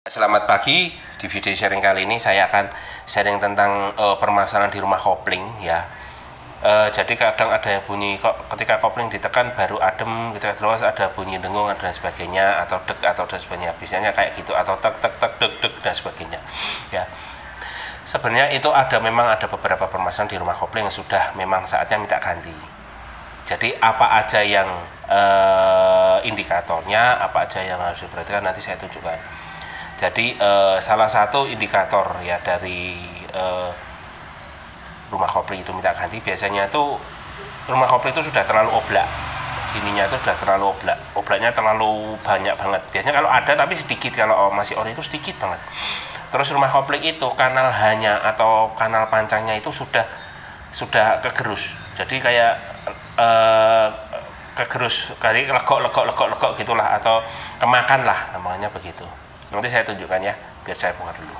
Selamat pagi, di video sharing kali ini saya akan sharing tentang permasalahan di rumah kopling ya. Jadi kadang ada yang bunyi kok ketika kopling ditekan baru adem gitu, terus ada bunyi dengung dan sebagainya, atau deg atau dan sebagainya, biasanya kayak gitu, atau tek tek tek deg deg dan sebagainya ya. Sebenarnya itu memang ada beberapa permasalahan di rumah kopling yang sudah memang saatnya minta ganti. Jadi apa aja yang indikatornya, apa aja yang harus diperhatikan, nanti saya tunjukkan. Jadi salah satu indikator ya dari rumah kopling itu minta ganti, biasanya tuh rumah kopling itu sudah terlalu oblak, ininya itu sudah terlalu oblaknya terlalu banyak banget. Biasanya kalau ada tapi sedikit, kalau masih ori itu sedikit banget. Terus rumah kopling itu kanal hanya atau kanal pancangnya itu sudah kegerus, jadi kayak kegerus, kayak legok gitulah, atau kemakan lah namanya begitu. Nanti saya tunjukkan ya, biar saya bongkar dulu.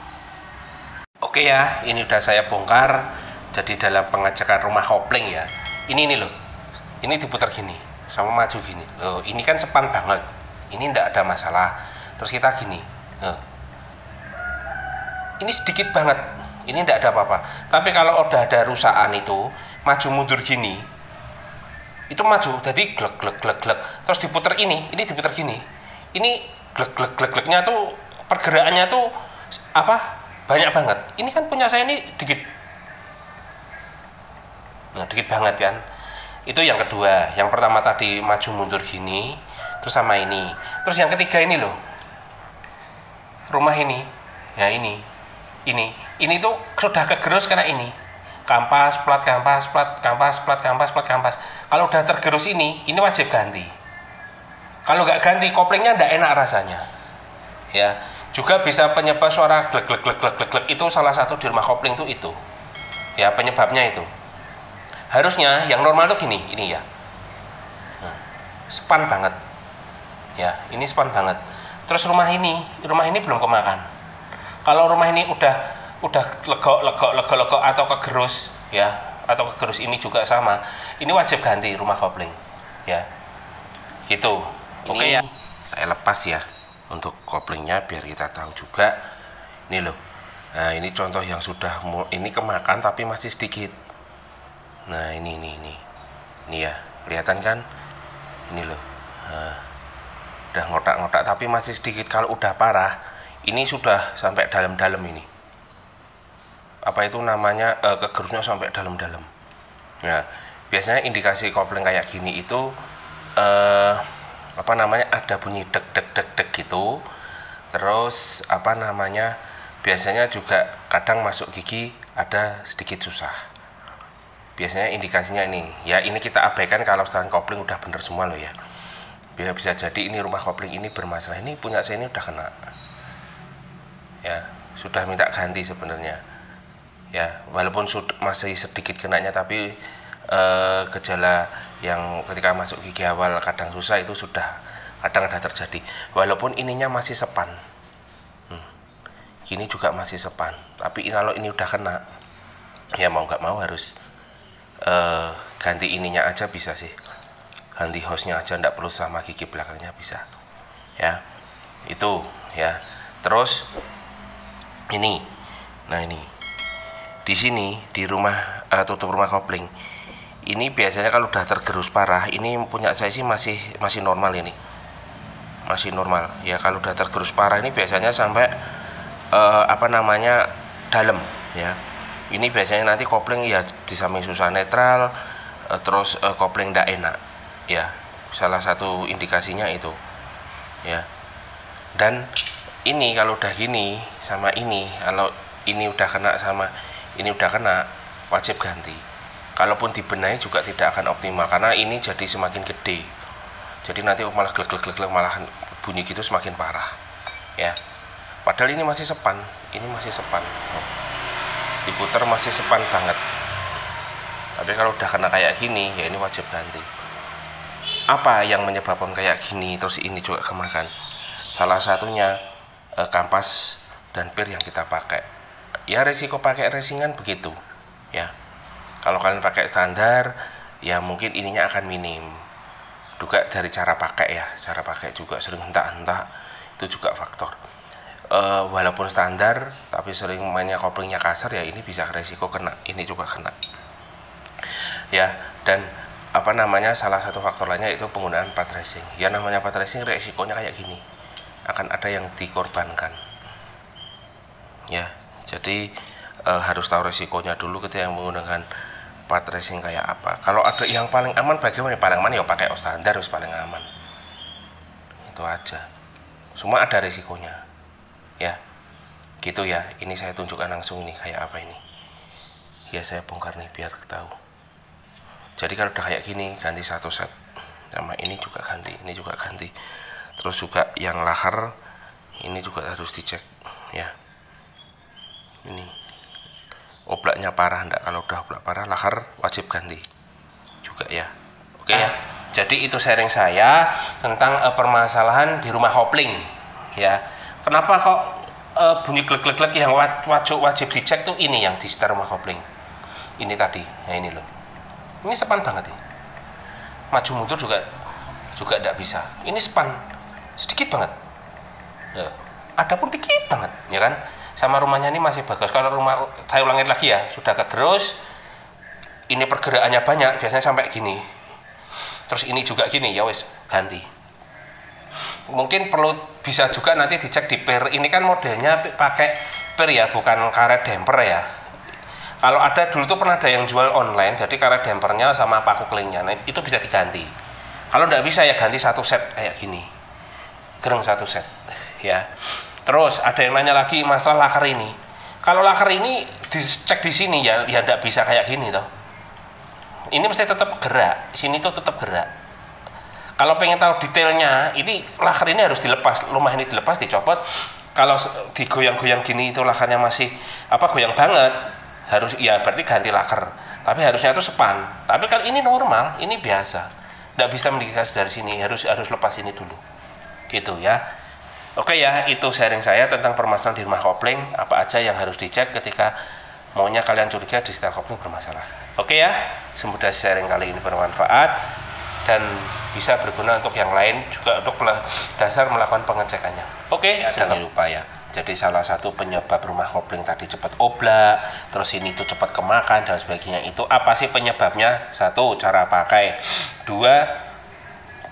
Oke ya, ini udah saya bongkar. Jadi dalam pengecekan rumah kopling ya, ini loh, ini diputar gini sama maju gini loh, ini kan sepan banget, ini ndak ada masalah. Terus kita gini loh, ini sedikit banget, ini ndak ada apa-apa. Tapi kalau udah ada rusakan itu maju mundur gini, itu maju jadi glek glek glek glek, terus diputar ini diputar gini, ini glek glek glek gleknya tuh, pergerakannya tuh banyak banget. Ini kan punya saya ini dikit, nah dikit banget kan. Itu yang kedua. Yang pertama tadi maju mundur gini, terus sama ini. Terus yang ketiga ini loh, rumah ini ya, ini tuh sudah kegerus karena ini kampas plat kampas plat kampas plat kampas plat kampas. Kalau udah tergerus ini wajib ganti. Kalau nggak ganti koplingnya nggak enak rasanya ya. Juga bisa penyebab suara glek glek glek glek glek, itu salah satu di rumah kopling tuh itu ya, penyebabnya itu. Harusnya yang normal tuh gini, ini ya, span banget ya, ini span banget. Terus rumah ini belum kemakan. Kalau rumah ini udah legok atau kegerus ya, atau kegerus ini juga sama, ini wajib ganti rumah kopling ya gitu. Oke ya, saya lepas ya untuk koplingnya biar kita tahu juga. Ini loh, nah ini contoh yang sudah ini kemakan tapi masih sedikit. Nah ini ya, kelihatan kan, ini loh, nah, udah ngotak-ngotak tapi masih sedikit. Kalau udah parah ini sudah sampai dalam-dalam, ini apa itu namanya, kegerusnya sampai dalam-dalam. Nah biasanya indikasi kopling kayak gini itu ada bunyi deg deg deg deg gitu. Terus biasanya juga kadang masuk gigi ada sedikit susah. Biasanya indikasinya ini ya, ini kita abaikan kalau setelan kopling udah bener semua loh ya. Bisa jadi ini rumah kopling ini bermasalah. Ini punya saya ini udah kena ya, sudah minta ganti sebenarnya ya, walaupun masih sedikit kenanya, tapi gejala yang ketika masuk gigi awal kadang susah itu sudah kadang ada terjadi, walaupun ininya masih sepan. Gini juga masih sepan, tapi kalau ini udah kena ya mau nggak mau harus ganti ininya aja, bisa sih ganti hostnya aja, nggak perlu sama gigi belakangnya, bisa ya itu ya. Terus ini, nah ini di sini di rumah tutup rumah kopling ini biasanya kalau udah tergerus parah, ini punya saya sih masih normal, ini masih normal ya. Kalau udah tergerus parah ini biasanya sampai dalam ya. Ini biasanya nanti kopling ya di samping susah netral, terus kopling ndak enak ya, salah satu indikasinya itu ya. Dan ini kalau udah gini sama ini, kalau ini udah kena sama ini udah kena, wajib ganti. Kalaupun dibenahi juga tidak akan optimal, karena ini jadi semakin gede, jadi nanti malah glek glek glek, malah bunyi gitu semakin parah ya. Padahal ini masih sepan, diputar masih sepan banget. Tapi kalau udah kena kayak gini ya, ini wajib ganti. Apa yang menyebabkan kayak gini terus ini juga kemakan? Salah satunya kampas dan pir yang kita pakai ya. Risiko pakai resingan begitu ya. Kalau kalian pakai standar ya mungkin ininya akan minim. Juga dari cara pakai ya, cara pakai juga sering hentak-hentak, itu juga faktor. walaupun standar tapi sering mainnya koplingnya kasar, ya ini bisa resiko kena, ini juga kena ya. Dan apa namanya, salah satu faktor lainnya itu penggunaan part racing. Ya namanya part racing resikonya kayak gini, akan ada yang dikorbankan ya. Jadi harus tahu resikonya dulu ketika menggunakan part racing kayak apa. Kalau ada yang paling aman, bagaimana paling aman ya pakai standar, harus paling aman, itu aja. Semua ada resikonya ya, gitu ya. Ini saya tunjukkan langsung ini kayak apa ini ya, saya bongkar nih biar tahu. Jadi kalau udah kayak gini, ganti satu set, sama ini juga ganti, ini juga ganti. Terus juga yang lahar ini juga harus dicek ya. Ini oblaknya parah enggak? Kalau udah oblak parah, lahar wajib ganti juga ya. Oke ya. Jadi itu sharing saya tentang permasalahan di rumah kopling ya. Kenapa kok bunyi glek-glek yang wajib dicek tuh ini yang di sekitar rumah kopling ini tadi. Nah ini loh, ini sepan banget nih, maju mundur juga tidak bisa. Ini sepan sedikit banget ya. Ada pun dikit banget ya kan. Sama rumahnya ini masih bagus. Kalau rumah, saya ulangi lagi ya, sudah kegerus, ini pergerakannya banyak, biasanya sampai gini, terus ini juga gini, ya wes ganti. Mungkin perlu bisa juga nanti dicek di per. Ini kan modelnya pakai per ya, bukan karet damper ya. Kalau ada dulu tuh pernah ada yang jual online, jadi karet dampernya sama paku kelingnya, nah, itu bisa diganti. Kalau nggak bisa ya ganti satu set kayak gini, gereng satu set ya. Terus ada yang nanya lagi masalah laker ini. Kalau laker ini dicek di sini ya nggak bisa kayak gini toh. Ini mesti tetap gerak, sini tuh tetap gerak. Kalau pengen tahu detailnya, ini laker ini harus dilepas, rumah ini dilepas, dicopot. Kalau digoyang-goyang gini itu lakernya masih goyang banget, harus ya berarti ganti laker. Tapi harusnya itu sepan. Tapi kalau ini normal, ini biasa, nggak bisa mendikasi dari sini, harus lepas ini dulu, gitu ya. Oke ya, itu sharing saya tentang permasalahan di rumah kopling, apa aja yang harus dicek ketika maunya kalian curiga di sekitar kopling bermasalah. Oke ya, semoga sharing kali ini bermanfaat dan bisa berguna untuk yang lain juga untuk dasar melakukan pengecekannya. Oke, jangan lupa ya. Jadi salah satu penyebab rumah kopling tadi cepat oblak, terus ini tuh cepat kemakan dan sebagainya, itu apa sih penyebabnya? Satu, cara pakai. Dua,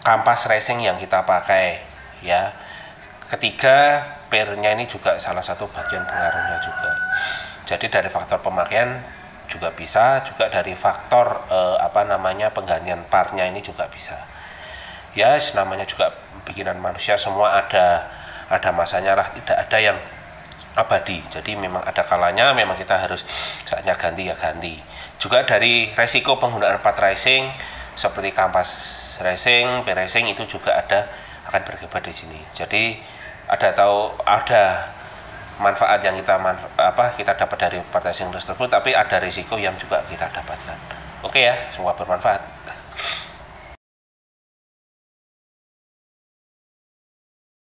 kampas racing yang kita pakai ya. Ketiga, pernya ini juga salah satu bagian pengaruhnya juga. Jadi dari faktor pemakaian juga bisa, juga dari faktor penggantian partnya ini juga bisa. Ya, namanya juga bikinan manusia, semua ada masanya lah, tidak ada yang abadi. Jadi memang ada kalanya memang kita harus saatnya ganti ya ganti. Juga dari resiko penggunaan part racing seperti kampas racing, per racing itu juga akan berkibar di sini. Jadi ada manfaat yang kita dapat dari part racing tersebut, tapi ada risiko yang juga kita dapatkan. Oke ya, semoga bermanfaat.